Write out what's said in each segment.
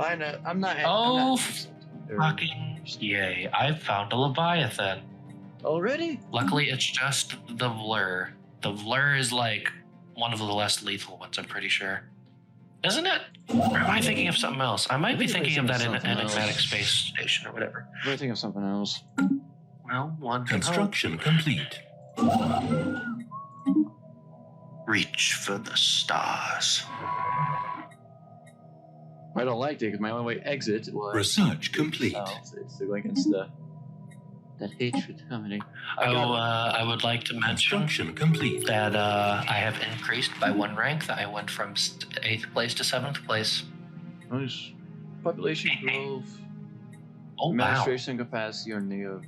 I'm not. Oh, fucking yay! I found a Leviathan. Already? Luckily, it's just the Vlur. The Vlur is like one of the less lethal ones, I'm pretty sure. Isn't it? Or am I thinking of something else? I might be thinking of that enigmatic space station or whatever. I'm thinking of something else. Well, one Construction complete. Reach for the stars. I don't like it because my only way exit was Research complete. It's to go against that hatred comedy. I would like to mention Construction complete. that I have increased by 1 rank. That I went from 8th place to 7th place. Nice. Population growth. Oh, wow. Administration capacity or neo.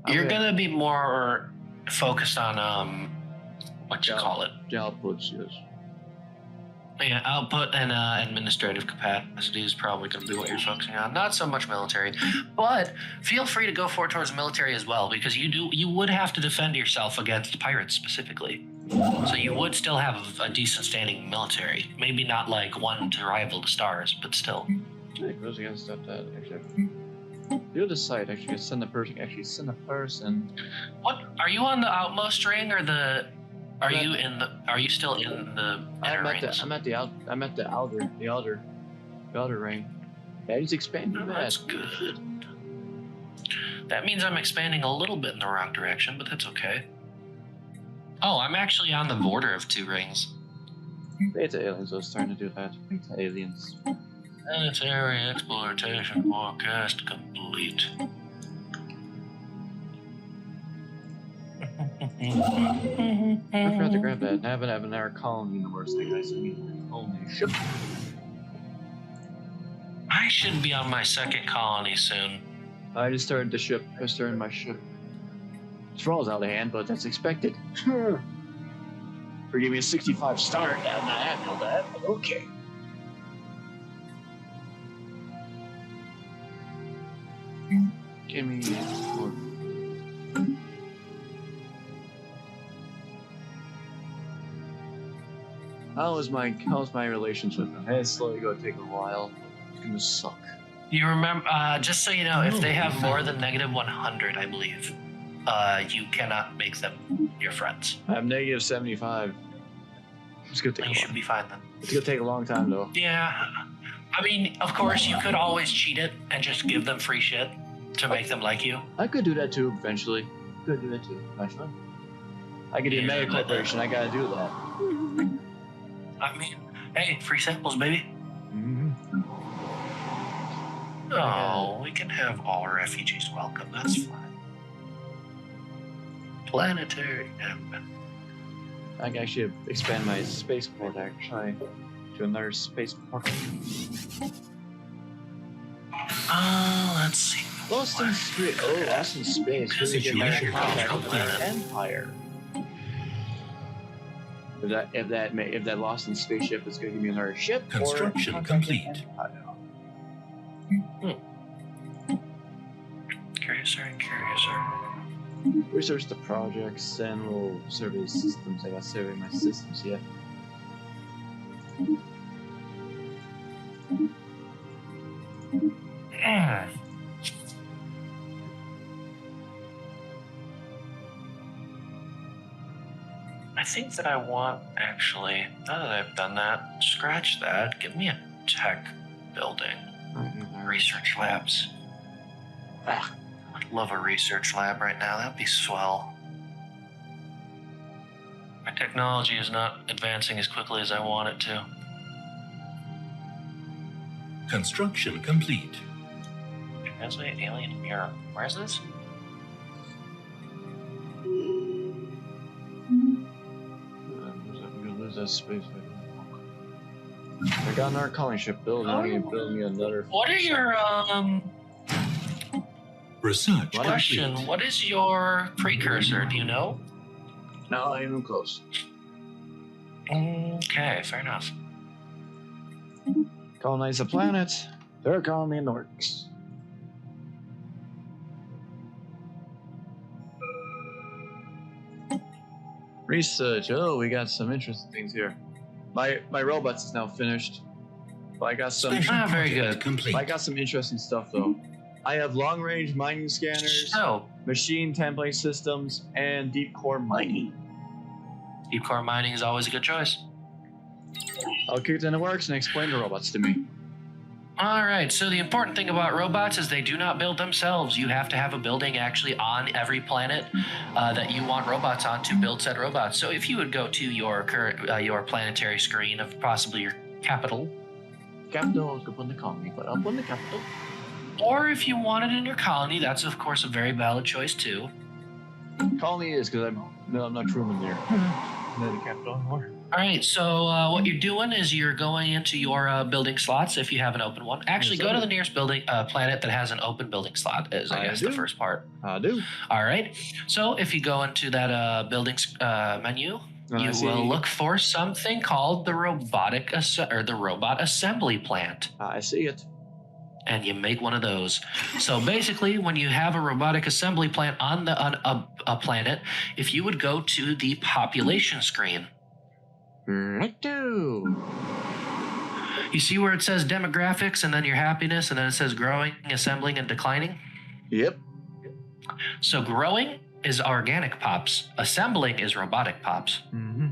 You're gonna be more focused on what you call it? The outputs, yes. Yeah, output and administrative capacity is probably going to be what you're focusing on. Not so much military, but feel free to go forward towards military as well, because you would have to defend yourself against pirates specifically. So you would still have a decent standing military. Maybe not like one to rival the stars, but still. It goes against that actually. The other side actually send a person. What are you on the outmost ring or the? Are you still in the inner rings? I'm at the outer ring. Yeah, he's expanding. That's good. That means I'm expanding a little bit in the wrong direction, but that's okay. Oh, I'm actually on the border of 2 rings. Beta aliens. I was trying to do that. Beta aliens. Planetary exploitation forecast complete. I forgot to grab that. I haven't had our colony in the worst thing I see. Colony ship. I should be on my 2nd colony soon. I just started the ship. I started my ship. Thrall's out of hand, but that's expected. Forgive me a 65 star. I'm not happy with that, but okay. Give me more. How's my relations with them? It's slowly gonna take a while. It's gonna suck. You remember, just so you know, if they have more than -100, I believe, you cannot make them your friends. I have -75. It's gonna take. You should be fine then. It's gonna take a long time though. Yeah, I mean, of course, you could always cheat it and just give them free shit to make them like you. I could do that too eventually. I could do Mega Corporation. I gotta do that. I mean, hey, free samples, baby. Mm-hmm. Oh, we can have all refugees welcome. That's fine. Planetary. I can actually expand my spaceport actually to another spaceport. Let's see. Lost in space. Oh, Lost in Space. Really get better contact with the Empire. If that Lost in Spaceship is going to give me another ship. Construction complete. Curiouser. Research the projects and we'll survey systems. I got survey my systems yet. I think that I want, actually, now that I've done that, scratch that, give me a tech building. Research labs. I'd love a research lab right now, that'd be swell. My technology is not advancing as quickly as I want it to. Construction complete. Translate alien mirror. Where is this? That space. I got another colony ship built. Now you build me another. What are your research question? complete. What is your precursor? Do you know? No, not even close. Okay, fair enough. Colonize the planet. They're colony in the works. Research. Oh, we got some interesting things here. My robots is now finished. But I got some. Special very project good. Complete. I got some interesting stuff though. I have long-range mining scanners, So, machine template systems, and deep core mining. deep core mining is always a good choice. I'll kick it in the works and explain the robots to me. All right, so the important thing about robots is they do not build themselves. You have to have a building actually on every planet that you want robots on to build said robots. So if you would go to your current your planetary screen of possibly your capital, Capital, I was going to put in the colony, but I'll put in the capital. or if you want it in your colony, that's of course a very valid choice too. Colony is because I'm not crewman there. Not the capital anymore. All right, so what you're doing is you're going into your building slots if you have an open one. Actually, Yes, go I to do. the nearest building planet that has an open building slot. Is I I guess do. the first part. I do. All right. So if you go into that buildings menu, you will look for something called the robot assembly plant, I see it. and you make one of those. So basically, when you have a robotic assembly plant on a planet, if you would go to the population screen, Right do. you see where it says demographics and then your happiness, and then it says growing, assembling, and declining. Yep. So growing is organic pops, assembling is robotic pops. Mm-hmm.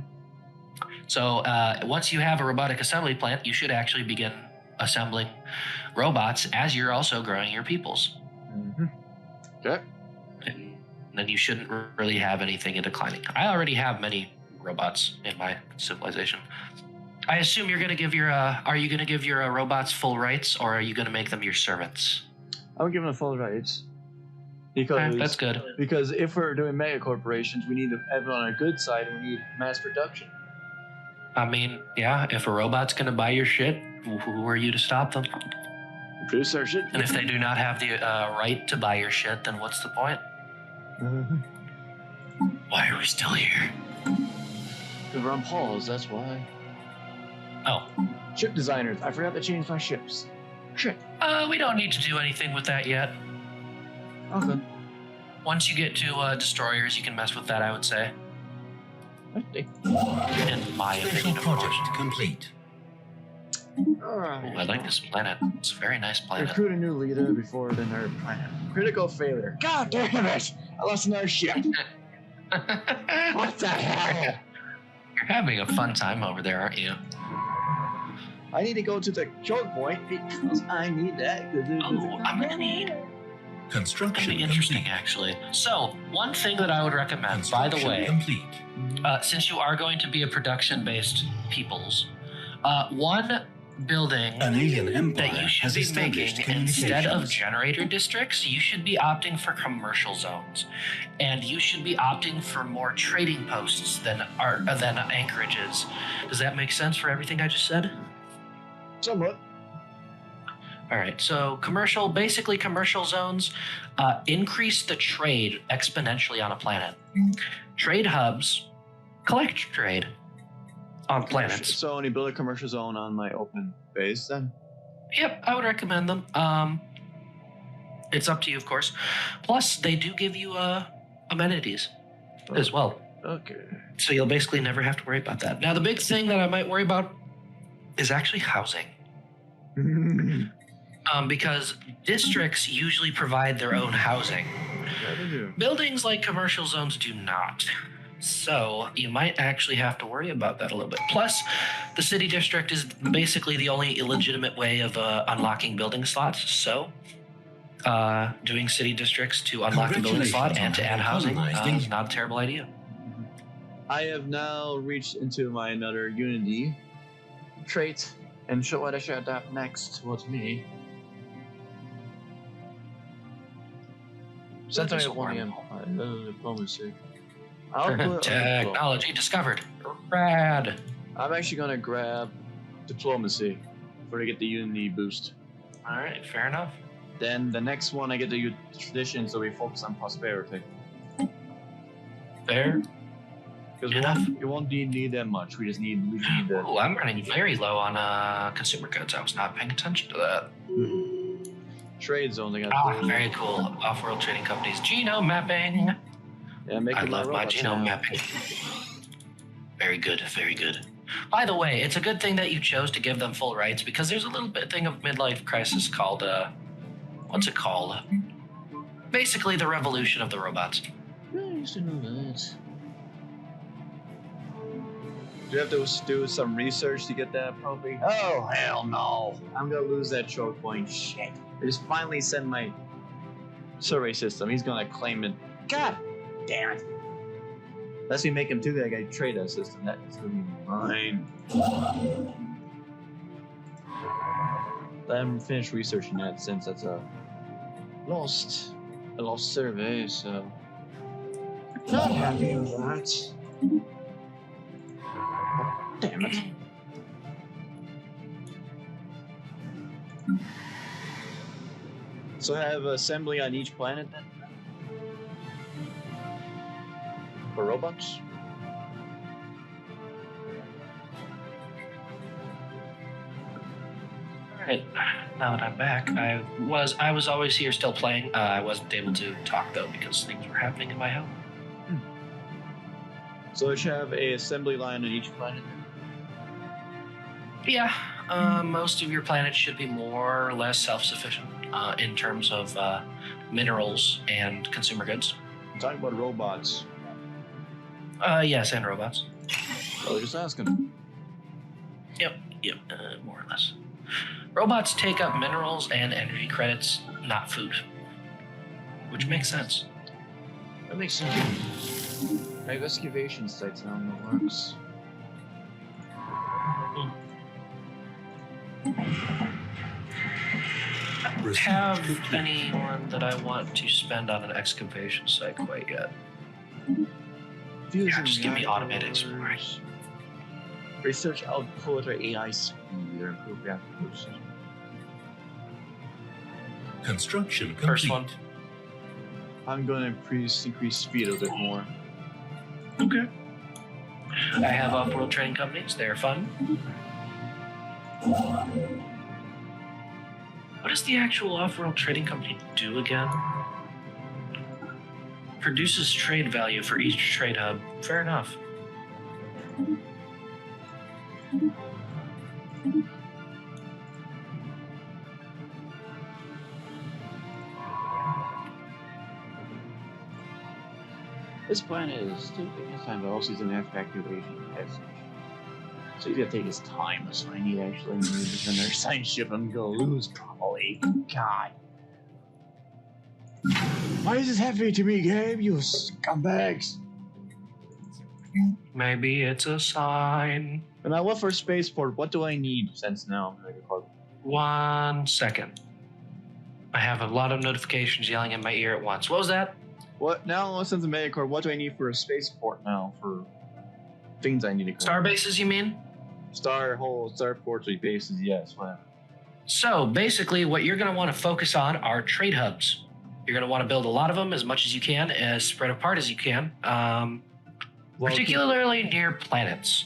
So once you have a robotic assembly plant, you should actually begin assembling robots as you're also growing your peoples. Mm-hmm. Okay. And then you shouldn't really have anything in declining. I already have many robots in my civilization. I assume you're going to give your, are you going to give your robots full rights, or are you going to make them your servants? I'm giving them full rights. Because That's good. Because if we're doing mega corporations, we need everyone on a good side, and we need mass production. I mean, yeah, if a robot's going to buy your shit, who are you to stop them? Produce our shit. And if they do not have the right to buy your shit, then what's the point? Mm-hmm. Why are we still here? Because we're on pause, that's why. Oh, Ship designers, I forgot to change my ships. Shit. we don't need to do anything with that yet. Okay. Once you get to destroyers, you can mess with that, I would say. Okay. In my Special opinion, of course. project complete. Alright. Ooh, I like this planet. It's a very nice planet. Recruit a new leader before the nerd planet. Critical failure. God damn it! I lost another ship. What the hell? You're having a fun time over there, aren't you? I need to go to the choke point because I need that. Oh, I'm gonna need. That'd Construction be interesting, complete. actually. So, one thing that I would recommend, by the Construction way, complete. since you are going to be a production-based peoples, one building An alien empire that you should has be established making instead of communications. generator districts, you should be opting for commercial zones, and you should be opting for more trading posts than anchorages. Does that make sense for everything I just said? Somewhat. All right, so basically commercial zones increase the trade exponentially on a planet. Trade hubs collect trade on planets. So only build a commercial zone on my open base then? Yep, I would recommend them. It's up to you, of course. Plus, they do give you amenities as well. Okay. So you'll basically never have to worry about that. Now, the big thing that I might worry about is actually housing. Because districts usually provide their own housing. Yeah, they do. Buildings like commercial zones do not. So you might actually have to worry about that a little bit. Plus, the city district is basically the only illegitimate way of unlocking building slots. So doing city districts to unlock the building slot and to add housing is not a terrible idea. I have now reached into my another Unity trait and show what I should adapt next towards me. Sometimes I want diplomacy. I'll put Technology discovered. Rad. I'm actually gonna grab diplomacy before I get the Unity boost. All right, fair enough. Then the next one I get to use tradition, so we focus on prosperity. Fair. Because Enough. we won't need that much. We just need the Oh, I'm running very low on consumer goods. I was not paying attention to that. trade zones. I got Very cool. Off-world trading companies. Genome mapping. yeah, making I love my robots genome now. mapping. Very good, very good. By the way, it's a good thing that you chose to give them full rights because there's a little bit thing of midlife crisis called what's it called? Basically, the revolution of the robots. I used to know that. Do you have to do some research to get that, probably? Oh, hell no. I'm gonna lose that choke point. Shit. I just finally send my survey system. He's gonna claim it. God damn it. Unless we make him do that guy trade us system, that is gonna be mine. I haven't finished researching that since that's a lost survey, so not happy with that. Damn it. So I have assembly on each planet then? For robots? Alright, now that I'm back, I was always here still playing. I wasn't able to talk though because things were happening in my home. So I should have a assembly line on each planet then? Yeah, most of your planets should be more or less self-sufficient in terms of minerals and consumer goods. I'm talking about robots. Yes, and robots. So just asking. Yep, more or less. Robots take up minerals and energy credits, not food. Which makes sense. That makes sense. I have excavation sites now in the works. I don't have anyone that I want to spend on an excavation site quite yet. Yeah, just give me automated exploring. Research output or AI speed or improve application. Construction complete. First one. I'm going to increase speed a bit more. Okay. I have off-world trading companies. They're fun. What does the actual off-world trading company do again? Produces trade value for each trade hub. Fair enough. This planet is still taking his time, but also he's an activation test. So he's gonna take his time, so I need actually move another science ship I'm gonna lose probably. God. Why is this happening to me, game? You scumbags! Maybe it's a sign. And I look for spaceport. What do I need since now I'm Megacorp? 1 second. I have a lot of notifications yelling in my ear at once. What was that? What now? Since I'm Megacorp, what do I need for a spaceport now? For things I need to. Star bases, you mean? Starports, bases, yes, whatever. So basically, what you're going to want to focus on are trade hubs. You're going to want to build a lot of them, as much as you can, as spread apart as you can. Particularly near planets,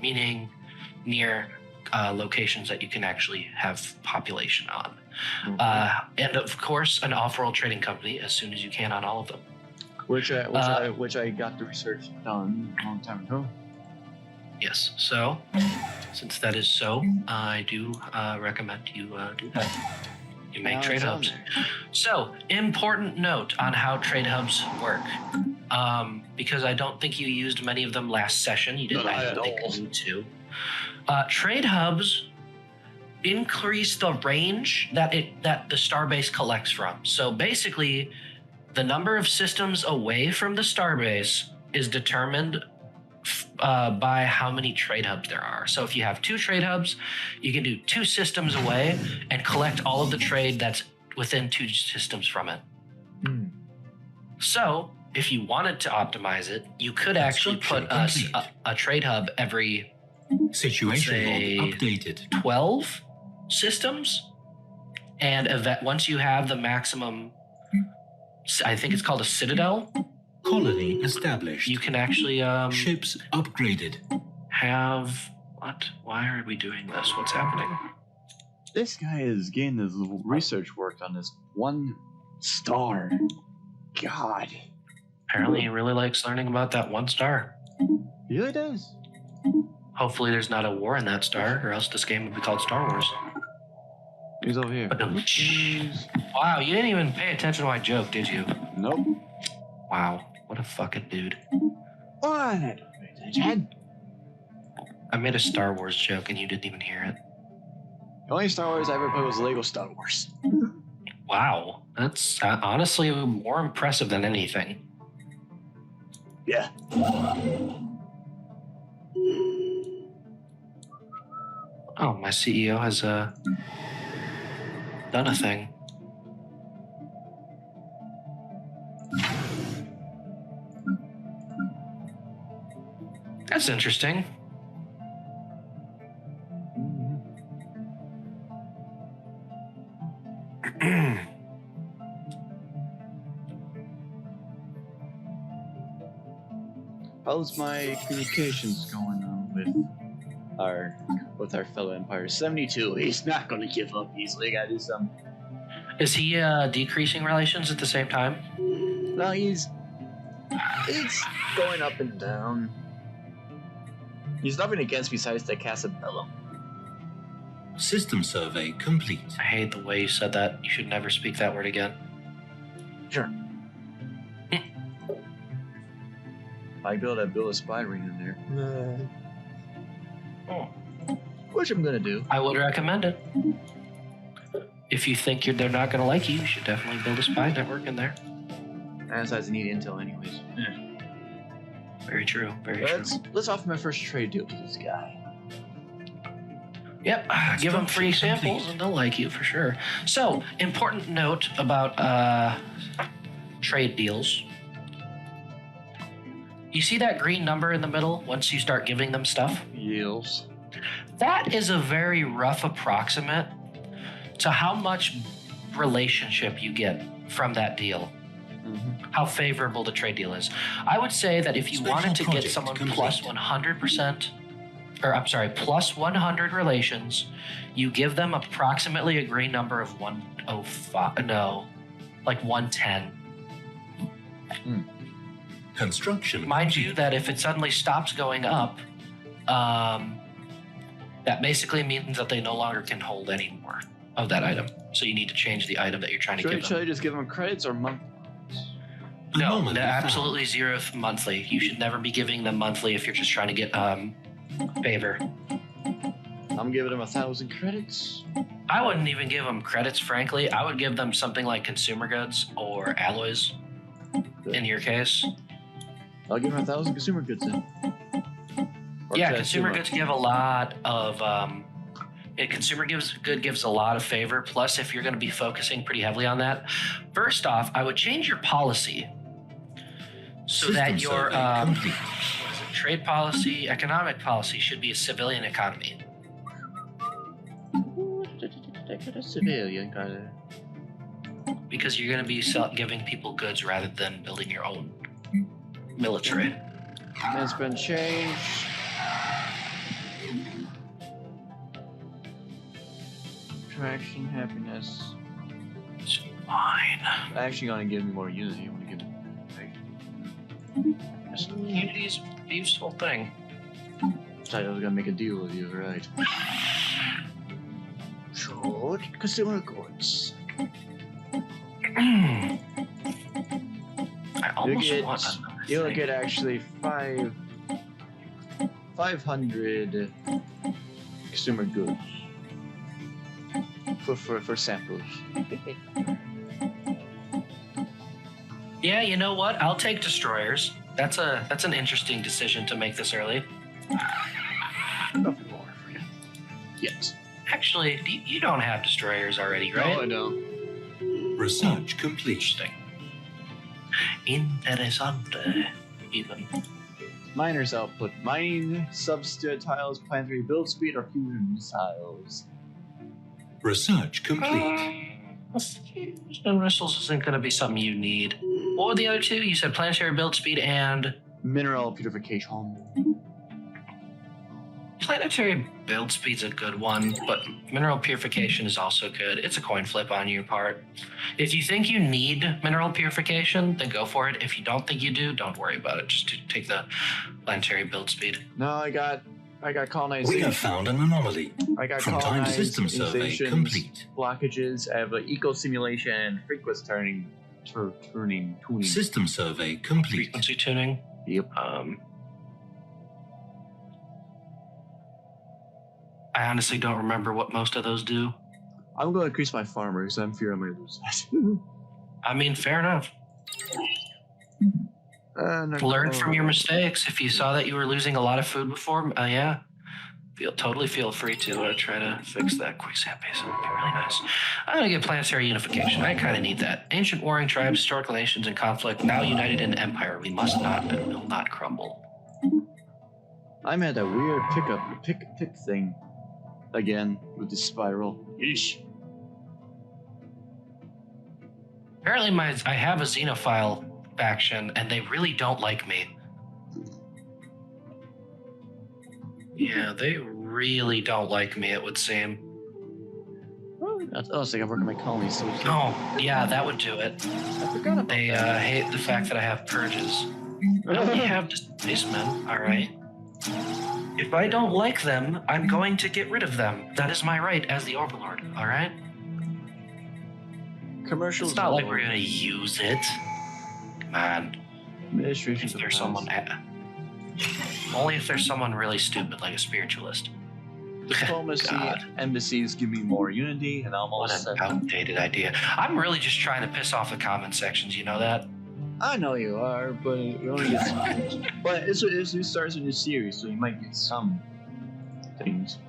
meaning near locations that you can actually have population on. Mm-hmm. And of course, an off-world trading company as soon as you can on all of them. Which I got the research done a long time ago. Yes. So, since that is so, I do recommend you do that. You make trade hubs. So, important note on how trade hubs work. Because I don't think you used many of them last session. You didn't. I don't think you need to. Trade hubs increase the range that the starbase collects from. So basically, the number of systems away from the starbase is determined by how many trade hubs there are. So if you have 2 trade hubs, you can do 2 systems away and collect all of the trade that's within 2 systems from it. So if you wanted to optimize it, you could actually put a trade hub every situation updated 12 systems, and once you have the maximum, I think it's called a citadel. Colony established. You can actually ships upgraded. Have what? Why are we doing this? What's happening? This guy is getting his research work on this one star. God. Apparently, he really likes learning about that one star. He really does. Hopefully there's not a war in that star, or else this game would be called Star Wars. He's over here. Wow, you didn't even pay attention to my joke, did you? Nope. Wow, what a fucking dude. What? I made a Star Wars joke and you didn't even hear it. The only Star Wars I ever played was Lego Star Wars. Wow, that's honestly more impressive than anything. Yeah. Oh, my CEO has done a thing. That's interesting. How's my communications going on with our fellow Empire? 72. He's not going to give up easily. Got to do some. Is he decreasing relations at the same time? No, he's going up and down. He's nothing against besides the Casabellum. System survey complete. I hate the way you said that. You should never speak that word again. Sure. I build a spy ring in there. Oh. Which I'm gonna do. I would recommend it. If you think they're not gonna like you should definitely build a spy network in there. Besides, I need intel anyways. Very true. Very true. Let's offer my first trade deal to this guy. Yep, give them free samples and they'll like you for sure. So, important note about trade deals. You see that green number in the middle once you start giving them stuff? Yields. That is a very rough approximate to how much relationship you get from that deal. Mm-hmm. How favorable the trade deal is. I would say that if you wanted to get someone plus 100%, plus 100 relations, you give them approximately a green number of 110. Construction. Mind you that if it suddenly stops going up, that basically means that they no longer can hold any more of that item. So you need to change the item that you're trying to give them. Should I just give them credits or monthly? No, absolutely zero monthly. You should never be giving them monthly if you're just trying to get favor. I'm giving them 1,000 credits. I wouldn't even give them credits, frankly. I would give them something like consumer goods or alloys. Good. In your case. I'll give them 1,000 consumer goods then. Yeah, consumer goods give a lot of consumer good gives a lot of favor. Plus, if you're going to be focusing pretty heavily on that, first off, I would change your policy so that your trade policy, economic policy should be a civilian economy. Civilian kind of. Because you're going to be giving people goods rather than building your own military. It's been changed. Traction, happiness. It's fine. Actually, gonna give me more unity. I'm gonna give me. Unity is a useful thing. I was gonna make a deal with you, right? Short consumer goods. I almost want another You'll thing. get actually 500 consumer goods for samples. Yeah, you know what? I'll take destroyers. That's an interesting decision to make this early. Nothing more for you. Yes. Actually, you don't have destroyers already, right? No, I don't. Research complete. Interesting. Interessante, even. Miners output. Mining, substitute tiles, planetary build speed, or fusion missiles. Research complete. Fusion missiles isn't going to be something you need. What were the other two? You said planetary build speed and... Mineral purification. Planetary build speed's a good one, but mineral purification is also good. It's a coin flip on your part. If you think you need mineral purification, then go for it. If you don't think you do, don't worry about it. Just take the planetary build speed. No, I got I got We colonization. have found an anomaly. I got From time system survey colonizations, complete. blockages. I have an eco simulation, frequency tuning. System survey complete. Frequency tuning. Yep. I honestly don't remember what most of those do. I'm going to increase my farmers. I'm fear I might lose that. I mean, fair enough. Learn from your mistakes. If you saw that you were losing a lot of food before, yeah, totally feel free to try to fix that quicksand basin. It would be really nice. I'm going to get planetary unification. I kind of need that. Ancient warring tribes, historical nations in conflict, now united in empire. We must not and will not crumble. I'm at a weird pick thing again with the spiral. Yeesh. Apparently, I have a xenophile faction, and they really don't like me. Yeah, they really don't like me, it would seem. Oh, so I got to work on my colonies. So Oh, yeah, that would do it. I forgot about They hate the fact that I have purges. I only have displacemen, alright? If I don't like them, I'm going to get rid of them. That is my right as the Overlord, alright? Commercials. It's not like we're gonna use it. Come on. Administration. If there's someone... Only if there's someone really stupid, like a spiritualist. Diplomacy, God. embassies give me more unity, and almost. What an outdated idea. I'm really just trying to piss off the comment sections, you know that? I know you are, but you only get some. But it starts a new series, so you might get some things.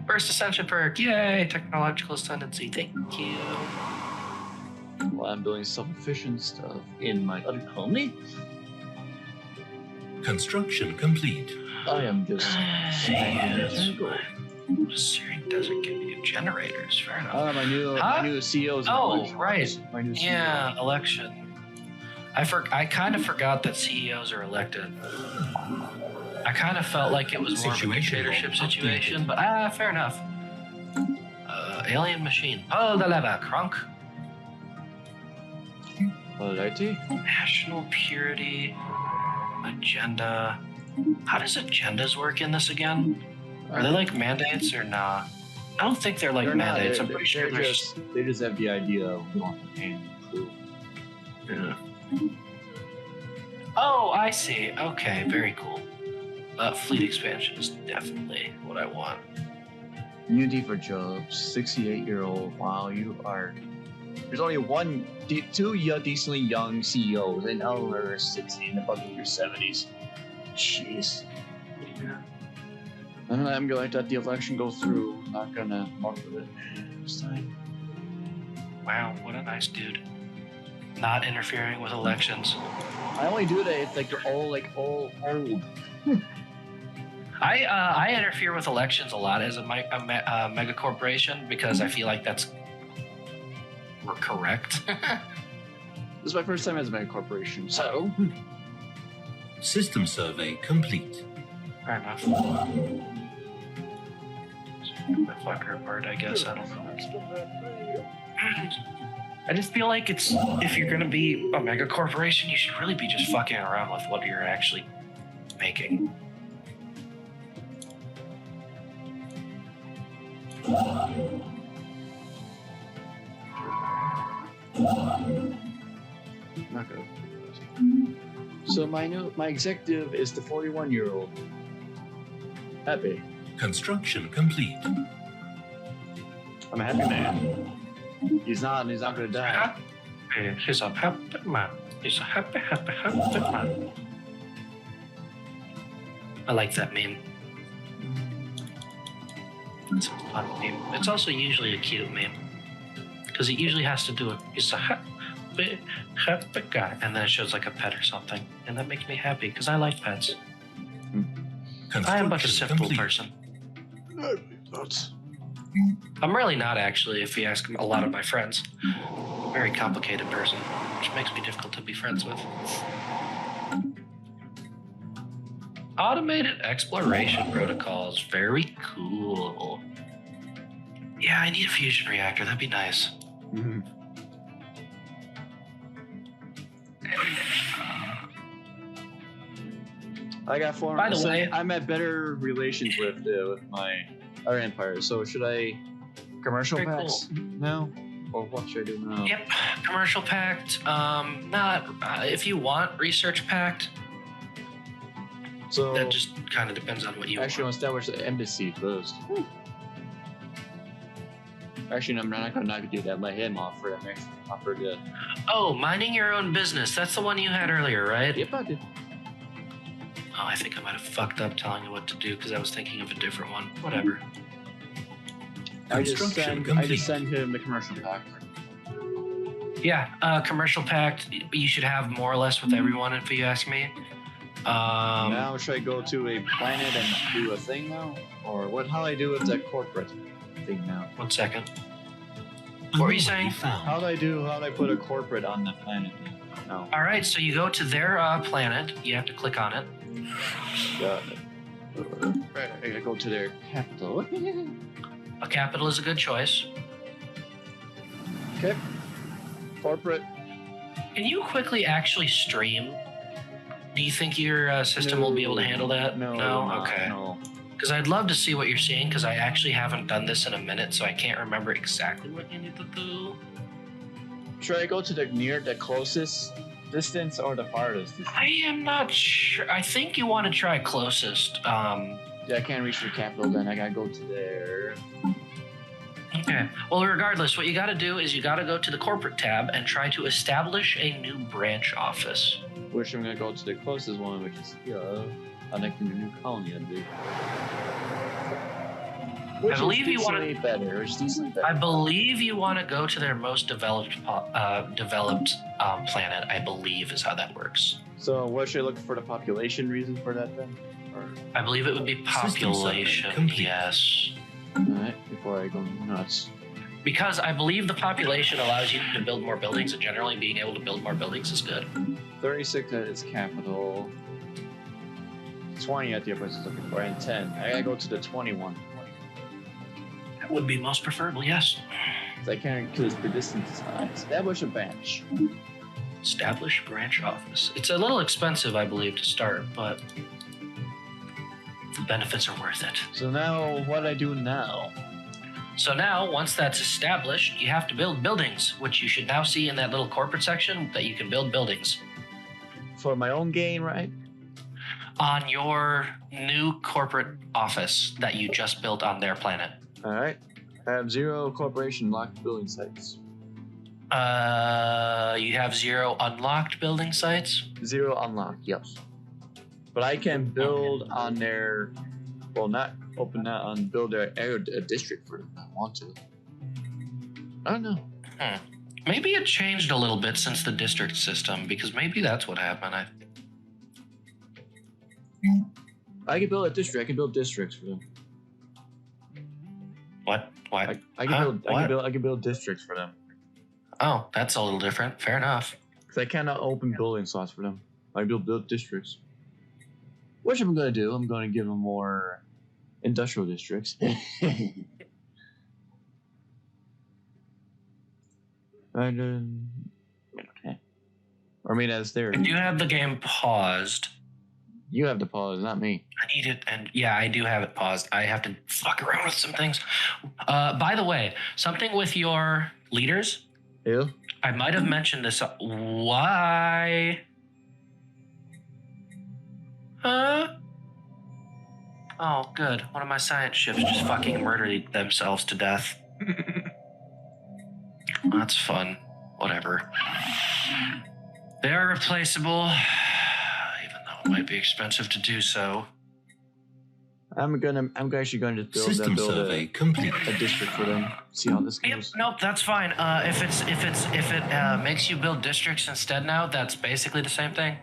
First Ascension perk, yay! Technological ascendancy, thank you. Well, I'm building self-efficient stuff in my other colony. Construction complete. I am just. Syrian Desert give you generators, fair enough. My new CEO's. Oh, right. My new CEO. Yeah, election. I kind of forgot that CEOs are elected. I kind of felt like it was more of a dictatorship situation, but fair enough. Alien machine. Oh, the leva, crunk. National purity. Agenda. How does agendas work in this again? Are they like mandates or nah? I don't think they're like mandates. I'm pretty sure they just have the idea of wanting to improve. Yeah. Oh, I see. Okay, very cool. Fleet expansion is definitely what I want. Unity for jobs. 68-year-old. Wow, you are. There's only two decently young CEOs, and others 16 above in your 70s. Jeez. Yeah. I'm going to let the election go through. I'm not gonna mark with it this time. Wow, what a nice dude. Not interfering with elections. I only do that if they're all old. I interfere with elections a lot as a mega corporation because I feel like we're correct. This is my first time as a mega corporation, so. System survey complete. Fair enough. My fucker apart, I guess. I don't know. I just feel like if you're gonna be a mega corporation, you should really be just fucking around with what you're actually making. Not good. So my executive is the 41-year-old. Happy. Construction complete. I'm a happy man. He's not gonna die. He's a happy man. He's a happy man. I like that meme. It's a fun meme. It's also usually a cute meme. Because it usually has to do it. He's a happy guy. And then it shows like a pet or something. And that makes me happy because I like pets. I am but a simple person. I'm really not, actually, if you ask a lot of my friends. Very complicated person, which makes me difficult to be friends with. Automated exploration protocols. Very cool. Yeah, I need a fusion reactor. That'd be nice. Mm-hmm. I got 4. By the way, I'm at better relations with my other empire. So should I commercial Very packs now, or what should I do now? yep, commercial pact. Not if you want research pact. So That just kind of depends on what you actually, I'll want. establish the embassy first. Actually, no, I'm not gonna do that. Let him offer it. Actually, offer the. Oh, minding your own business. That's the one you had earlier, right? Yep, I did. Oh, I think I might have fucked up telling you what to do because I was thinking of a different one. Whatever. I Construction just complete. send him the commercial pack. Yeah, commercial pact. You should have more or less with everyone, if you ask me. Now should I go to a planet and do a thing now, or what? How do I do with that corporate thing now? 1 second. What were you saying? How do I put a corporate on the planet now? All right, so you go to their planet. You have to click on it. Got it. Right, I gotta go to their capital. A capital is a good choice. Okay. Corporate. Can you quickly actually stream? Do you think your system will be able to handle that? No. Okay. No. Because I'd love to see what you're seeing, because I actually haven't done this in a minute, so I can't remember exactly what you need to do. Should I go to the closest distance or the farthest distance? I am not sure. I think you want to try closest. Yeah, I can't reach the capital then. I gotta go to there. Okay. Well, regardless, what you got to do is you got to go to the corporate tab and try to establish a new branch office. Which I'm gonna go to the closest one, which is here, connecting the new colony, I believe. Which believe is you wanna- decently better. Which is decently better. I believe you want to go to their most developed planet. I believe is how that works. So, what should I look for the population reason for that then? Or I believe it would be System survey population. complete. Yes. alright, before I go nuts. Because I believe the population allows you to build more buildings, and generally being able to build more buildings is good. 36 at its capital. 20 at the other place is looking for, and 10. I gotta go to the 21. That would be most preferable, yes. 'Cause I can't because the distance is high. Establish a bench. Establish branch office. It's a little expensive, I believe, to start, but the benefits are worth it. So now, what do I do now? So now, once that's established, you have to build buildings, which you should now see in that little corporate section that you can build buildings. For my own gain, right? On your new corporate office that you just built on their planet. Alright. I have 0 corporation locked building sites. You have 0 unlocked building sites? 0 unlocked, yes. But I can build on their, well, not open that on build their district for them if I want to. I don't know. Maybe it changed a little bit since the district system, because maybe that's what happened. I can build a district. I can build districts for them. What? What? I can build districts for them. Oh, that's a little different. Fair enough. Because I cannot open building slots for them. I build districts. Which I'm going to do. I'm going to give them more industrial districts. And, okay. I mean, as there. I do have the game paused. You have to pause, not me. I need it, and yeah, I do have it paused. I have to fuck around with some things. By the way, something with your leaders. Yeah? I might have mentioned this. Why? Huh? Oh, good. One of my science ships just fucking murdered themselves to death. That's fun. Whatever. They are replaceable, even though it might be expensive to do so. I'm actually going to build System survey complete. a district for them. See how this Yep, goes. nope, that's fine. If it makes you build districts instead now, that's basically the same thing.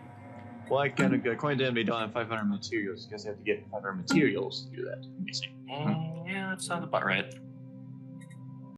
Well, according to them, they don't have 500 materials because they have to get 500 materials to do that. Yeah, that sounds about right.